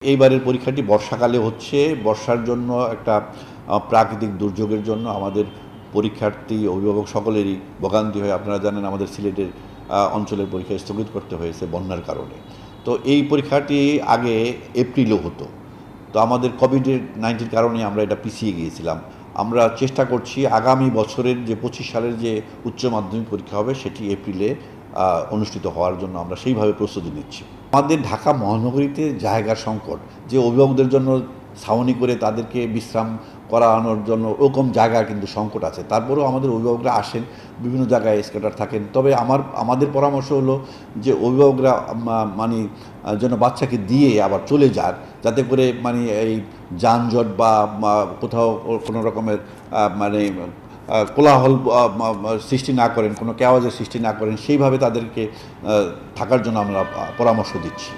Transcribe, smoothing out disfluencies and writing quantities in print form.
এইবারের পরীক্ষাটি বর্ষাকালে হচ্ছে। বর্ষার জন্য একটা প্রাকৃতিক দুর্যোগের জন্য আমাদের পরীক্ষার্থী, অভিভাবক সকলেরই ভোগান্তি হয়। আপনারা জানেন আমাদের সিলেটের অঞ্চলের পরীক্ষা স্থগিত করতে হয়েছে বন্যার কারণে। তো এই পরীক্ষাটি আগে এপ্রিলেও হতো। তো আমাদের কোভিড-19 কারণে আমরা এটা পিছিয়ে গিয়েছিলাম। আমরা চেষ্টা করছি আগামী বছরের যে 25 সালের যে উচ্চ মাধ্যমিক পরীক্ষা হবে সেটি এপ্রিলে অনুষ্ঠিত হওয়ার জন্য আমরা সেইভাবে প্রস্তুতি নিচ্ছি। আমাদের ঢাকা মহানগরীতে জায়গার সংকট, যে অভিভাবকদের জন্য ছাউনি করে তাদেরকে বিশ্রাম করানোর জন্য ওরকম জায়গা কিন্তু সংকট আছে। তারপরেও আমাদের অভিভাবকরা আসেন, বিভিন্ন জায়গায় স্ক্যাটার থাকেন। তবে আমাদের পরামর্শ হলো যে অভিভাবকরা মানে যেন বাচ্চাকে দিয়ে আবার চলে যান, যাতে করে মানে এই যানজট বা কোথাও কোনো রকমের মানে কোলাহল সৃষ্টি না করেন, কোনো কেওয়াজের সৃষ্টি না করেন, সেইভাবে তাদেরকে থাকার জন্য আমরা পরামর্শ দিচ্ছি।